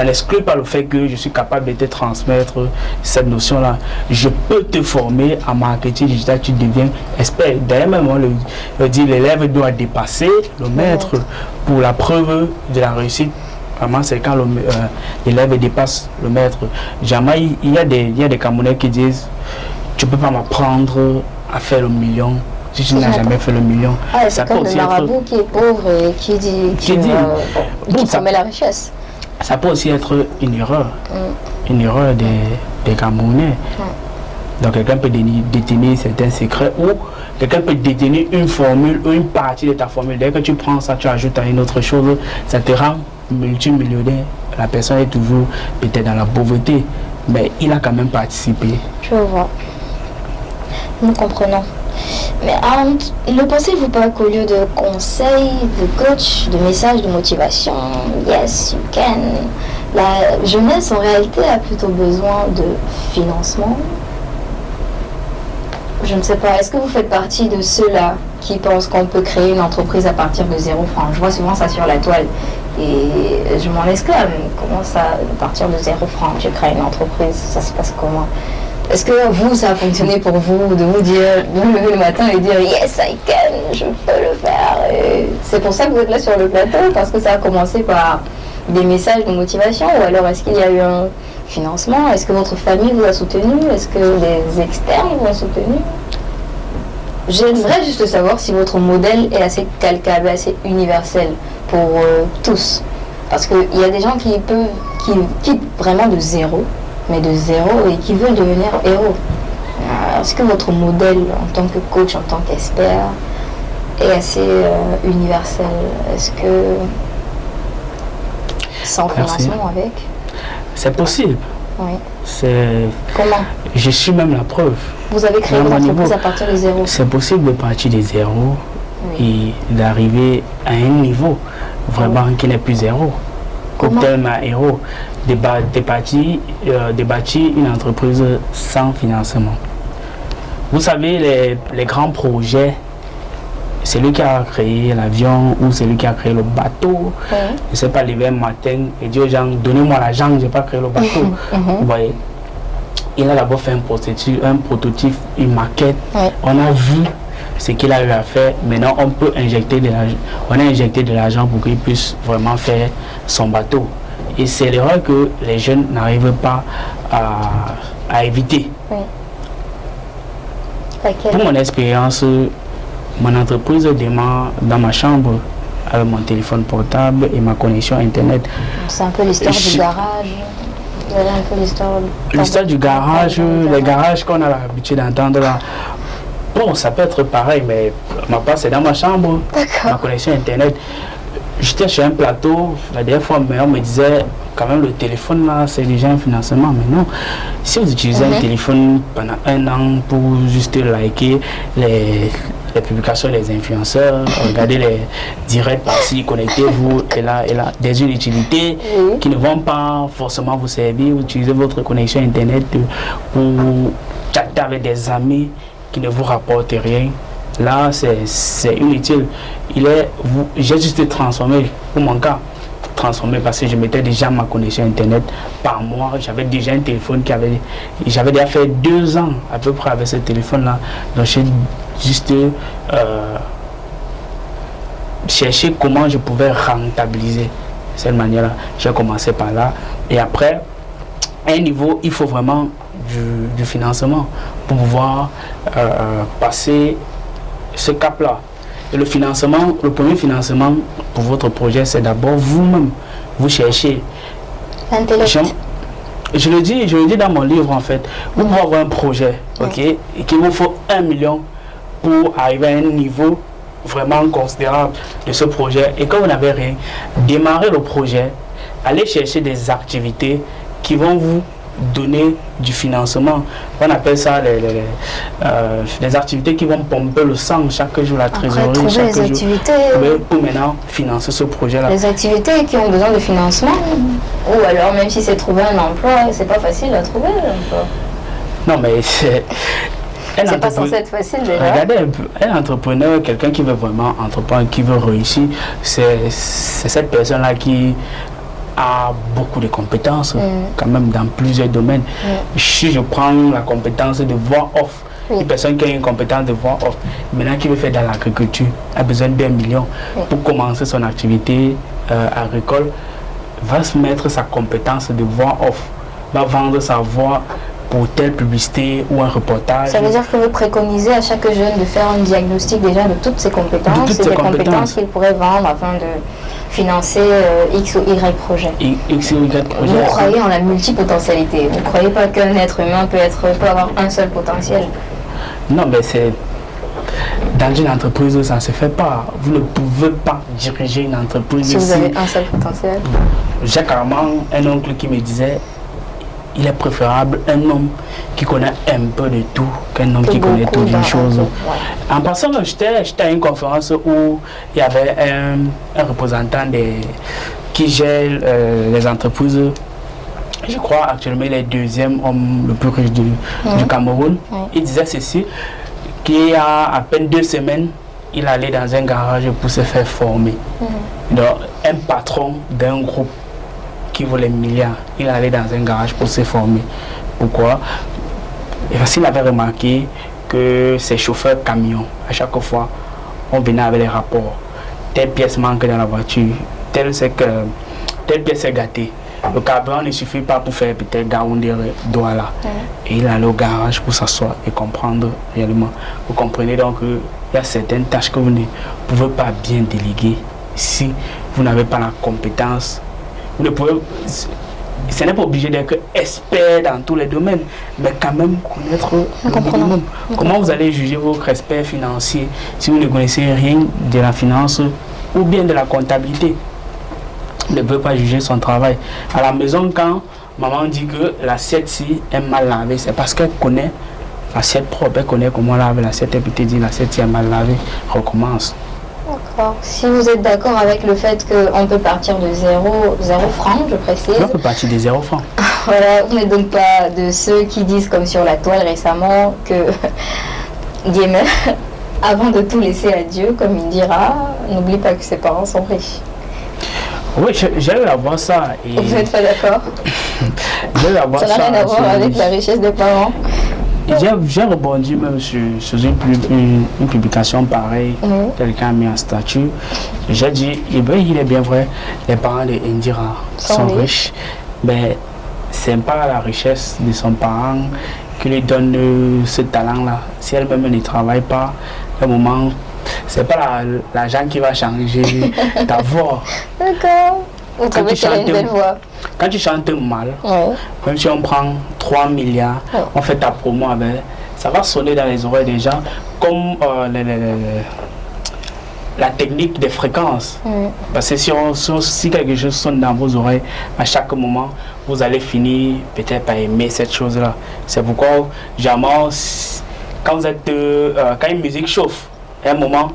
Speaker 2: n'exclut pas le fait que je suis capable de te transmettre cette notion-là. Je peux te former en marketing digital, tu deviens expert. D'ailleurs, même on dit l'élève doit dépasser le maître pour la preuve de la réussite. Vraiment, c'est quand l'élève dépasse le maître. Jamais, il y a des Camerounais qui disent tu ne peux pas m'apprendre à faire le million si tu n'as jamais fait le million.
Speaker 1: C'est comme le marabout qui est pauvre et qui dit promet la richesse.
Speaker 2: Ça peut aussi être une erreur des Camerounais. Donc quelqu'un peut détenir certains secrets ou quelqu'un peut détenir une formule ou une partie de ta formule. Dès que tu prends ça, tu ajoutes à une autre chose, ça te rend multimillionnaire. La personne est toujours peut-être dans la pauvreté, mais il a quand même participé.
Speaker 1: Je vois. Nous comprenons. Mais ne pensez-vous pas qu'au lieu de conseils, de coach, de messages de motivation, yes, you can, la jeunesse en réalité a plutôt besoin de financement? Je ne sais pas, est-ce que vous faites partie de ceux-là qui pensent qu'on peut créer une entreprise à partir de 0 francs? Je vois souvent ça sur la toile et je m'en exclame. Comment ça, à partir de 0 francs, je crée une entreprise? Ça se passe comment? Est-ce que vous, ça a fonctionné pour vous de vous dire, de vous lever le matin et dire yes, I can, je peux le faire? C'est pour ça que vous êtes là sur le plateau, parce que ça a commencé par des messages de motivation, ou alors est-ce qu'il y a eu un financement? Est-ce que votre famille vous a soutenu? Est-ce que les externes vous ont soutenu? J'aimerais juste savoir si votre modèle est assez calcable, assez universel pour tous. Parce qu'il y a des gens qui quittent vraiment de zéro, mais de zéro et qui veulent devenir héros. Est-ce que votre modèle en tant que coach, en tant qu'expert est assez universel? Est-ce que sans financement avec?
Speaker 2: C'est possible.
Speaker 1: Oui.
Speaker 2: Comment? Je suis même la preuve.
Speaker 1: Vous avez créé une entreprise à partir de zéro?
Speaker 2: C'est possible de partir de zéro et d'arriver à un niveau vraiment qui n'est plus zéro. Tellement héros, de bâtir une entreprise sans financement. Vous savez, les grands projets, c'est lui qui a créé l'avion ou c'est lui qui a créé le bateau. Je ne sais pas, lever un matin et dire aux gens, donnez-moi l'argent, je n'ai pas créé le bateau. Vous voyez, il a d'abord fait un prototype, une maquette. On a vu ce qu'il a eu à faire. Maintenant, on peut injecter de l'argent. On a injecté de l'argent pour qu'il puisse vraiment faire son bateau. Et c'est l'erreur que les jeunes n'arrivent pas à éviter. Pour mon expérience, mon entreprise démarre dans ma chambre avec mon téléphone portable et ma connexion internet.
Speaker 1: C'est un peu l'histoire du garage.
Speaker 2: L'histoire du garage, les garages qu'on a l'habitude d'entendre là. Bon, ça peut être pareil, mais ma part c'est dans ma chambre, ma connexion internet. j'étais sur un plateau, la dernière fois, on me disait quand même le téléphone là, c'est déjà un financement. Mais non, si vous utilisez un téléphone pendant un an pour juste liker les publications des influenceurs, regardez les directs par-ci, connectez-vous, et là, des utilités qui ne vont pas forcément vous servir, vous utilisez votre connexion internet pour chatter avec des amis qui ne vous rapportent rien. Là, c'est inutile. J'ai juste transformé, pour mon cas, transformé parce que je mettais déjà ma connexion internet par mois. J'avais déjà un téléphone j'avais déjà fait 2 ans à peu près avec ce téléphone-là. Donc, j'ai juste cherché comment je pouvais rentabiliser cette manière-là. J'ai commencé par là. Et après, à un niveau, il faut vraiment du financement pour pouvoir passer ce cap-là. Et le financement, le premier financement pour votre projet, c'est d'abord vous-même. Vous cherchez. Je le dis dans mon livre en fait. Vous pouvez avoir un projet, ok, et qu'il vous faut 1 million pour arriver à un niveau vraiment considérable de ce projet. Et quand vous n'avez rien, démarrez le projet, allez chercher des activités qui vont vous donner du financement. On appelle ça les activités qui vont pomper le sang chaque jour, la trésorerie chaque jour.
Speaker 1: Activités,
Speaker 2: pour maintenant financer ce projet-là.
Speaker 1: Les activités qui ont besoin de financement, ou alors même si c'est trouver un emploi, c'est pas facile à trouver l'emploi.
Speaker 2: Non mais c'est
Speaker 1: pas censé être facile déjà.
Speaker 2: Regardez un peu, un entrepreneur, quelqu'un qui veut vraiment entreprendre, qui veut réussir, c'est cette personne-là qui a beaucoup de compétences quand même dans plusieurs domaines. Si je prends la compétence de voix off, une personne qui a une compétence de voix off, maintenant qui veut faire dans l'agriculture, a besoin d'1 million pour commencer son activité agricole, va se mettre sa compétence de voix off, va vendre sa voix pour telle publicité ou un reportage.
Speaker 1: Ça veut dire que vous préconisez à chaque jeune de faire un diagnostic déjà de toutes ses compétences et des compétences qu'il pourrait vendre afin de financer X ou Y projet.
Speaker 2: X ou Y projet.
Speaker 1: Vous croyez en la multipotentialité. Vous ne croyez pas qu'un être humain peut avoir un seul potentiel?
Speaker 2: Non, mais c'est... Dans une entreprise, ça ne se fait pas. Vous ne pouvez pas diriger une entreprise
Speaker 1: si vous avez un seul potentiel.
Speaker 2: J'ai carrément un oncle qui me disait il est préférable un homme qui connaît un peu de tout qu'un homme qui connaît toutes les choses. En passant, j'étais à une conférence où il y avait un représentant qui gère les entreprises. Je crois actuellement il est le 2e homme le plus riche du Cameroun. Il disait ceci, qu'il y a à peine 2 semaines, il allait dans un garage pour se faire former. Donc, un patron d'un groupe qui vaut les milliards, il allait dans un garage pour se former. Pourquoi? Parce qu'il avait remarqué que ces chauffeurs camions, à chaque fois, on venait avec les rapports. Telle pièce manque dans la voiture, telle pièce est gâtée. Le carburant ne suffit pas pour faire peut-être garounder doigt là. Et il allait au garage pour s'asseoir et comprendre réellement. Vous comprenez donc qu'il y a certaines tâches que vous ne pouvez pas bien déléguer si vous n'avez pas la compétence. Vous ne pouvez, ce n'est pas obligé d'être expert dans tous les domaines, mais quand même connaître le minimum. Comment vous allez juger votre expert financier si vous ne connaissez rien de la finance ou bien de la comptabilité? Vous ne pouvez pas juger son travail. À la maison, quand maman dit que l'assiette-ci est mal lavée, c'est parce qu'elle connaît l'assiette propre, elle connaît comment laver l'assiette, et puis te dit l'assiette est mal lavée, recommence.
Speaker 1: D'accord. Si vous êtes d'accord avec le fait qu'on peut partir de 0 francs, je précise.
Speaker 2: On peut partir de 0 francs.
Speaker 1: Voilà, vous n'êtes donc pas de ceux qui disent, comme sur la toile récemment, que Gamer, avant de tout laisser à Dieu, comme il dira, n'oublie pas que ses parents sont riches.
Speaker 2: Oui, j'ai eu à voir ça. Et
Speaker 1: vous n'êtes pas d'accord?
Speaker 2: J'ai eu à voir ça.
Speaker 1: Ça n'a rien à voir avec la richesse des parents.
Speaker 2: J'ai rebondi même sur une publication pareille, quelqu'un a mis un statut. J'ai dit, il est bien vrai, les parents de Indira sont riches, mais c'est pas la richesse de son parent qui lui donne ce talent-là. Si elle-même ne travaille pas, à un moment, c'est pas l'argent qui va changer ta voix.
Speaker 1: D'accord. Vous trouvez qu'elle a une belle voix?
Speaker 2: Quand tu chantes mal, même si on prend 3 milliards, on fait ta promo avec, ça va sonner dans les oreilles des gens comme la technique des fréquences. Parce que si quelque chose sonne dans vos oreilles, à chaque moment, vous allez finir peut-être par aimer cette chose-là. C'est pourquoi, jamais, quand une musique chauffe, à un moment,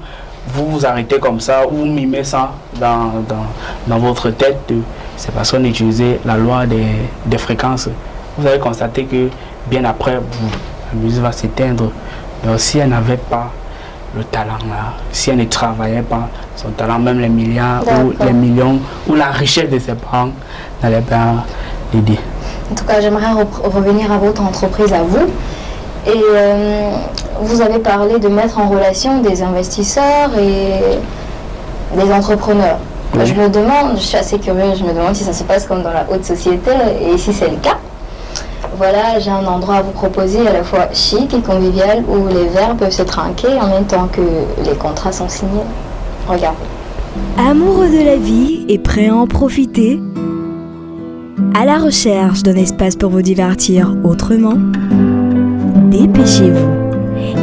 Speaker 2: vous vous arrêtez comme ça, ou vous mimez ça dans votre tête. C'est parce qu'on utilisait la loi des fréquences. Vous allez constater que bien après, la musique va s'éteindre. Mais si elle n'avait pas le talent là, si elle ne travaillait pas son talent, même les milliards ou les millions ou la richesse de ses parents n'allait pas l'aider.
Speaker 1: En tout cas, j'aimerais revenir à votre entreprise, à vous. Et vous avez parlé de mettre en relation des investisseurs et des entrepreneurs.
Speaker 2: Oui.
Speaker 1: Je me demande, je suis assez curieuse, je me demande si ça se passe comme dans la haute société, et si c'est le cas. Voilà, j'ai un endroit à vous proposer à la fois chic et convivial où les verres peuvent se trinquer en même temps que les contrats sont signés. Regardez.
Speaker 4: Amoureux de la vie et prêt à en profiter? À la recherche d'un espace pour vous divertir autrement? Dépêchez-vous.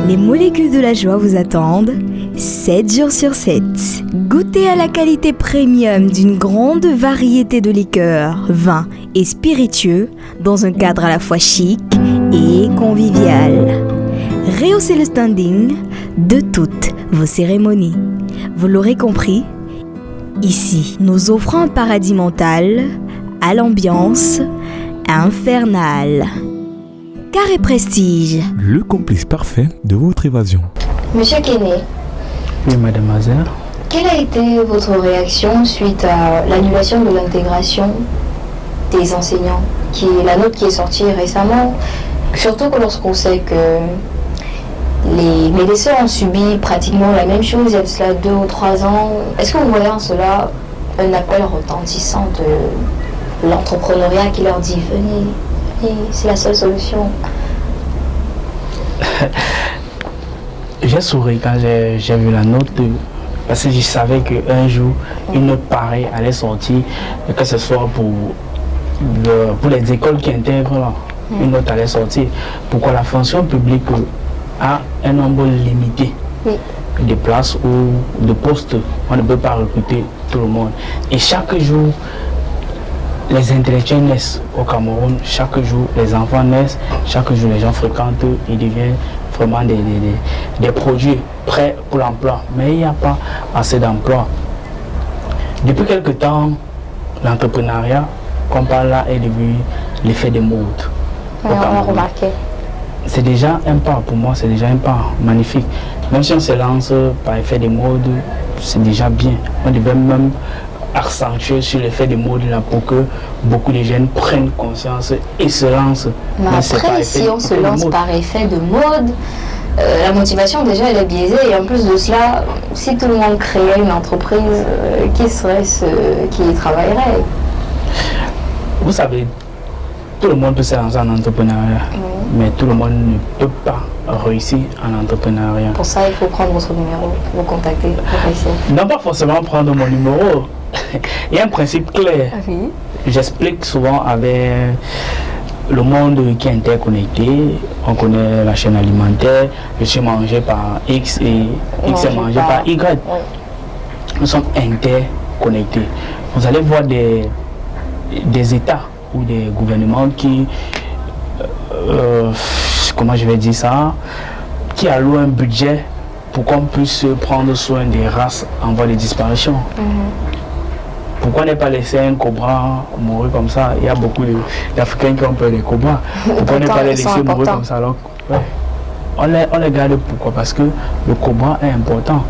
Speaker 4: Les molécules de la joie vous attendent 7 jours sur 7. Goûtez à la qualité premium d'une grande variété de liqueurs, vins et spiritueux dans un cadre à la fois chic et convivial. Rehaussez le standing de toutes vos cérémonies. Vous l'aurez compris, ici, nous offrons un paradis mental à l'ambiance infernale. Carré Prestige,
Speaker 5: le complice parfait de votre évasion.
Speaker 1: Monsieur Kenney,
Speaker 2: Oui, mademoiselle.
Speaker 1: quelle a été votre réaction suite à l'annulation de l'intégration des enseignants, la note qui est sortie récemment, surtout que lorsqu'on sait que les médecins ont subi pratiquement la même chose il y a de cela 2 ou 3 ans. Est-ce que vous voyez en cela un appel retentissant de l'entrepreneuriat qui leur dit venez, c'est la seule solution?
Speaker 2: J'ai souri quand j'ai vu la note parce que je savais qu'un jour une note pareille allait sortir, que ce soit pour les écoles qui intègrent là, une note allait sortir. Pourquoi la fonction publique a un nombre limité de places ou de postes. On ne peut pas recruter tout le monde. Et chaque jour, les intellectuels naissent au Cameroun, chaque jour les enfants naissent, chaque jour les gens fréquentent, ils deviennent vraiment des produits prêts pour l'emploi. Mais il n'y a pas assez d'emplois. Depuis quelque temps, l'entrepreneuriat, qu'on parle là, est devenu l'effet de mode.
Speaker 1: Oui, on l'a remarqué.
Speaker 2: C'est déjà un pas, pour moi, c'est déjà un pas magnifique. Même si on se lance par effet de mode, c'est déjà bien. On devait même accentuer sur l'effet de mode là pour que beaucoup de jeunes prennent conscience et se lancent.
Speaker 1: Mais après, si on se lance par effet de mode, la motivation déjà elle est biaisée, et en plus de cela, si tout le monde créait une entreprise, qui serait ce qui y travaillerait?
Speaker 2: Vous savez, tout le monde peut se lancer en entrepreneuriat, mais tout le monde ne peut pas réussir en entrepreneuriat.
Speaker 1: Pour ça, il faut prendre votre numéro, vous contacter pour réussir.
Speaker 2: Non, pas forcément prendre mon numéro. Il y a un principe clair.
Speaker 1: Oui.
Speaker 2: J'explique souvent avec le monde qui est interconnecté. On connaît la chaîne alimentaire. Je suis mangé par X et X est mangé par Y.
Speaker 1: Oui.
Speaker 2: Nous sommes interconnectés. Vous allez voir des États ou des gouvernements qui, comment je vais dire ça, qui allouent un budget pour qu'on puisse prendre soin des races en voie de disparition. Pourquoi ne pas laisser un cobra mourir comme ça? Il y a beaucoup d'Africains qui ont peur des cobras. Pourquoi ne pas les laisser mourir comme ça? Alors, on les garde pourquoi? Parce que le cobra est important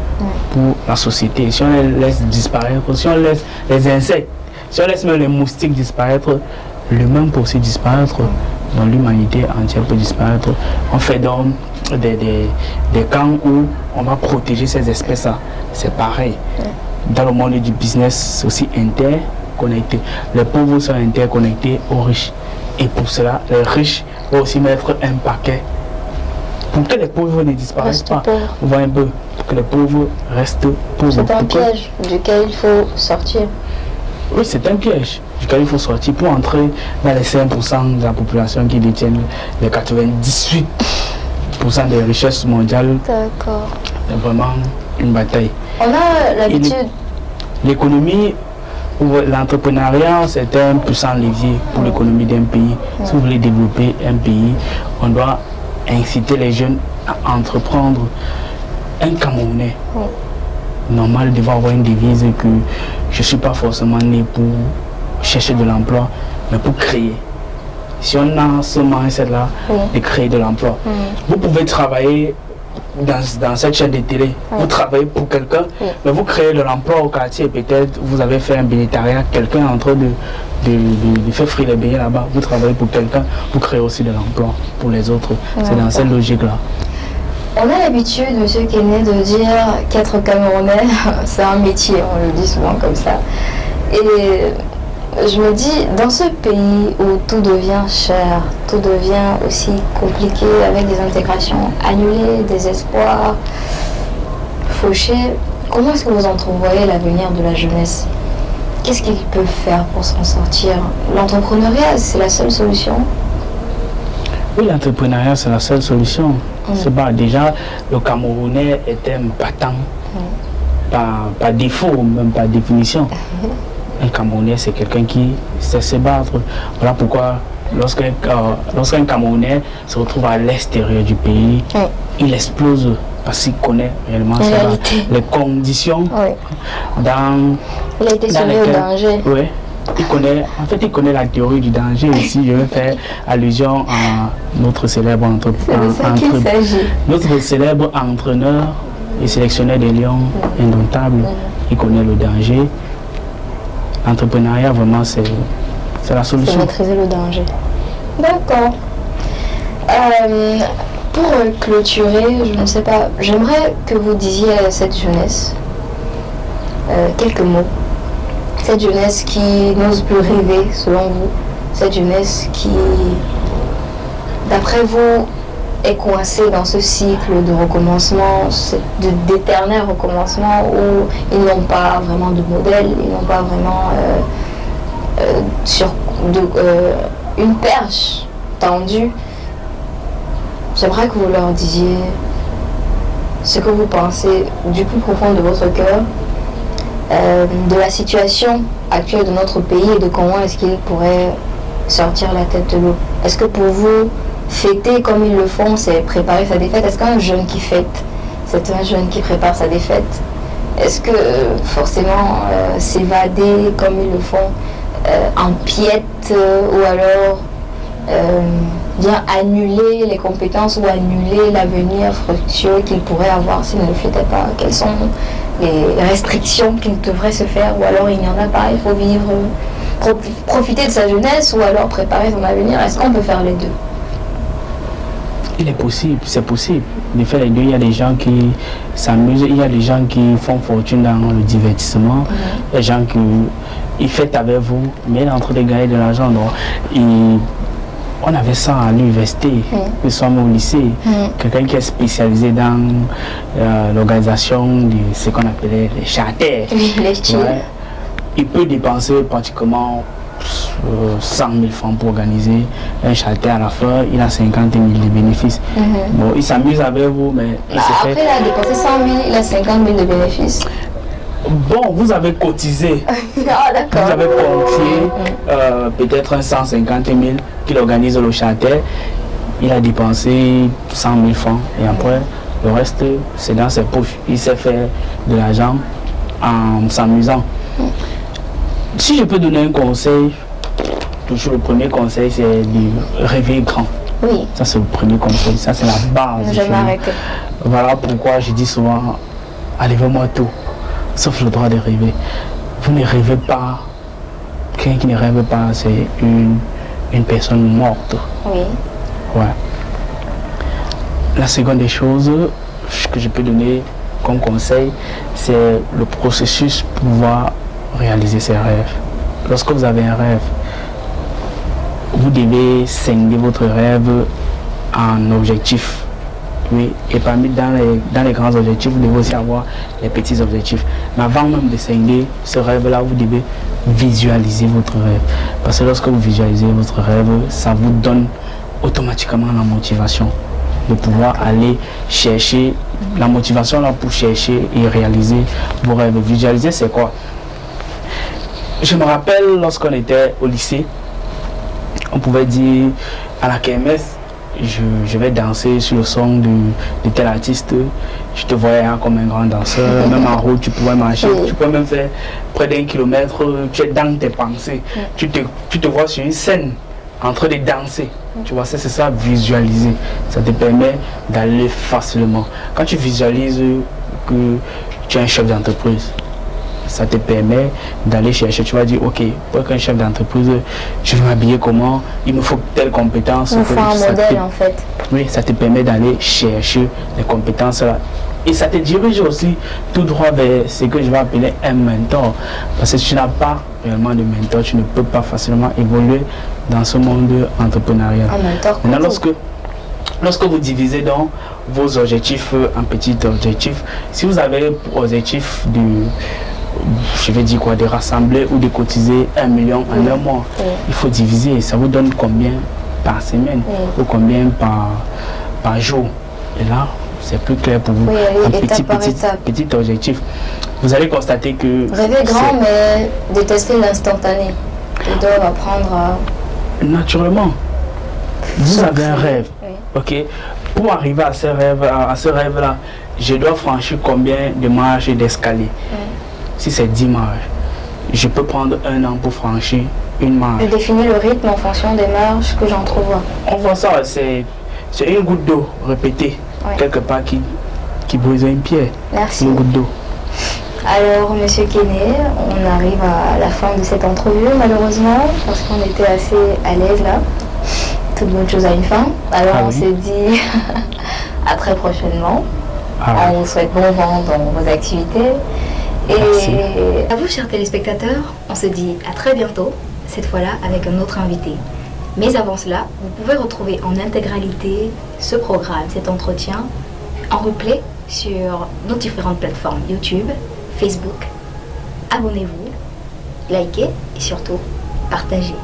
Speaker 2: pour la société. Si on les laisse disparaître, si on laisse les insectes, si on laisse même les moustiques disparaître, l'humain peut aussi disparaître. Donc l'humanité entière peut disparaître. On fait donc des camps où on va protéger ces espèces-là. C'est pareil. Dans le monde du business, c'est aussi interconnecté. Les pauvres sont interconnectés aux riches. Et pour cela, les riches vont aussi mettre un paquet pour que les pauvres ne disparaissent pas. On voit un peu, pour que les pauvres restent pauvres.
Speaker 1: C'est un piège duquel il faut sortir.
Speaker 2: Oui, c'est un piège duquel il faut sortir pour entrer dans les 5% de la population qui détiennent les 98% des richesses mondiales.
Speaker 1: D'accord.
Speaker 2: C'est vraiment une bataille.
Speaker 1: On a l'habitude...
Speaker 2: L'économie, l'entrepreneuriat, c'est un puissant levier pour l'économie d'un pays. Si vous voulez développer un pays, on doit inciter les jeunes à entreprendre. Un Camerounais, normal, devrait avoir une devise que je ne suis pas forcément né pour chercher de l'emploi, mais pour créer. Si on a ce mindset-là de créer de l'emploi, vous pouvez travailler dans cette chaîne de télé, vous travaillez pour quelqu'un, mais vous créez de l'emploi au quartier. Peut-être vous avez fait un bénétariat, quelqu'un est en train de faire frire les beignets là-bas, vous travaillez pour quelqu'un, vous créez aussi de l'emploi pour les autres. C'est dans cette logique-là.
Speaker 1: On a l'habitude, monsieur Kenneth, de dire qu'être Camerounais, c'est un métier, on le dit souvent comme ça. Et je me dis, dans ce pays où tout devient cher, tout devient aussi compliqué avec des intégrations annulées, des espoirs fauchés, comment est-ce que vous entrevoyez l'avenir de la jeunesse? Qu'est-ce qu'ils peuvent faire pour s'en sortir? L'entrepreneuriat, c'est la seule solution?
Speaker 2: Oui, l'entrepreneuriat, c'est la seule solution. C'est pas déjà, le Camerounais est un battant, par défaut, même par définition. Un Camerounais, c'est quelqu'un qui sait se battre. Voilà pourquoi, lorsqu'un Camerounais se retrouve à l'extérieur du pays, il explose parce qu'il connaît réellement les conditions dans
Speaker 1: il a été soumis au danger.
Speaker 2: Oui. Il connaît la théorie du danger. Ici, je vais faire allusion à notre célèbre entraîneur et sélectionneur des Lions indomptables. Il connaît le danger. L'entrepreneuriat, vraiment, c'est la solution.
Speaker 1: C'est maîtriser le danger. D'accord. Pour clôturer, je ne sais pas, j'aimerais que vous disiez à cette jeunesse quelques mots. Cette jeunesse qui n'ose plus rêver, selon vous. Cette jeunesse qui, d'après vous, est coincée dans ce cycle de recommencement, d'éternel recommencement où ils n'ont pas vraiment de modèle, ils n'ont pas vraiment une perche tendue. J'aimerais que vous leur disiez ce que vous pensez du plus profond de votre cœur, de la situation actuelle de notre pays et de comment est-ce qu'il pourrait sortir la tête de l'eau. Est-ce que pour vous, fêter comme ils le font, c'est préparer sa défaite? Est-ce qu'un jeune qui fête, c'est un jeune qui prépare sa défaite? Est-ce que forcément s'évader comme ils le font empiète ou alors bien annuler les compétences ou annuler l'avenir fructueux qu'il pourrait avoir s'il ne le fêtait pas? Quelles sont les restrictions qu'il devrait se faire, ou alors il n'y en a pas, il faut vivre, profiter de sa jeunesse ou alors préparer son avenir? Est-ce qu'on peut faire les deux?
Speaker 2: Il est possible, c'est possible de faire les deux. Il y a des gens qui s'amusent, il y a des gens qui font fortune dans le divertissement, des gens qui fêtent avec vous, mais il est en train de gagner de l'argent. On avait ça à l'université, nous sommes au lycée. Quelqu'un qui est spécialisé dans l'organisation de ce qu'on appelait les charters. Il peut dépenser pratiquement 100 000 francs pour organiser un charter. À la fin, il a 50 000 de bénéfices. Bon, il s'amuse avec vous, mais
Speaker 1: après, il a dépensé 100 000, il a 50 000 de bénéfices.
Speaker 2: Bon, vous avez cotisé.
Speaker 1: Ah, d'accord.
Speaker 2: Vous avez confié peut-être 150 000 qu'il organise le charter. Il a dépensé 100 000 francs et après, le reste, c'est dans ses poches. Il s'est fait de l'argent en s'amusant. Si je peux donner un conseil, toujours le premier conseil, c'est de rêver grand.
Speaker 1: Oui.
Speaker 2: Ça, c'est le premier conseil. Ça, c'est la base.
Speaker 1: Ne jamais arrêter.
Speaker 2: Voilà pourquoi je dis souvent, enlevez-moi tout, sauf le droit de rêver. Vous ne rêvez pas. Quelqu'un qui ne rêve pas, c'est une personne morte.
Speaker 1: Oui.
Speaker 2: Ouais. La seconde des choses que je peux donner comme conseil, c'est le processus pour pouvoir réaliser ses rêves. Lorsque vous avez un rêve, vous devez scinder votre rêve en objectifs. Oui, et parmi dans les grands objectifs, vous devez aussi avoir les petits objectifs. Mais avant même de scinder ce rêve-là, vous devez visualiser votre rêve. Parce que lorsque vous visualisez votre rêve, ça vous donne automatiquement la motivation. de pouvoir aller chercher la motivation là pour chercher et réaliser vos rêves. Visualiser, c'est quoi? Je me rappelle lorsqu'on était au lycée, on pouvait dire à la KMS, je vais danser sur le son de tel artiste. Je te voyais comme un grand danseur. Même en route, tu pouvais marcher. Tu pouvais même faire près d'1 kilomètre. Tu es dans tes pensées. Tu te vois sur une scène en train de danser. Tu vois, c'est ça, visualiser. Ça te permet d'aller facilement. Quand tu visualises que tu es un chef d'entreprise, ça te permet d'aller chercher. Tu vas dire, ok, pour être un chef d'entreprise, je vais m'habiller comment, il me faut telle compétence.
Speaker 1: Il me faut un modèle en fait.
Speaker 2: Oui, ça te permet d'aller chercher les compétences là. Et ça te dirige aussi tout droit vers ce que je vais appeler un mentor. Parce que si tu n'as pas réellement de mentor, tu ne peux pas facilement évoluer dans ce monde entrepreneurial.
Speaker 1: Un mentor.
Speaker 2: Maintenant, lorsque vous divisez donc vos objectifs en petits objectifs, si vous avez pour objectif de rassembler ou de cotiser 1 million en un mois, il faut diviser. Ça vous donne combien par semaine ou combien par jour? Et là, c'est plus clair pour vous. Un petit objectif. Vous allez constater que...
Speaker 1: Rêver grand, mais détester l'instantané. Ils doivent apprendre à...
Speaker 2: Naturellement. Vous avez un rêve. Ok. Pour arriver à ce rêve-là, je dois franchir combien de marches et d'escaliers? Si c'est 10 marches, je peux prendre 1 an pour franchir une marche.
Speaker 1: Je définis le rythme en fonction des marches que j'entrevois.
Speaker 2: On voit ça, c'est une goutte d'eau répétée, quelque part qui brise une pierre.
Speaker 1: Merci.
Speaker 2: Une goutte d'eau.
Speaker 1: Alors, Monsieur Kené, on arrive à la fin de cette entrevue, malheureusement, parce qu'on était assez à l'aise là. Toute bonne chose a une fin. Alors, on s'est dit à très prochainement. On vous souhaite bon vent dans vos activités. Et à vous, chers téléspectateurs, on se dit à très bientôt, cette fois-là avec un autre invité. Mais avant cela, vous pouvez retrouver en intégralité ce programme, cet entretien, en replay sur nos différentes plateformes YouTube, Facebook. Abonnez-vous, likez et surtout partagez.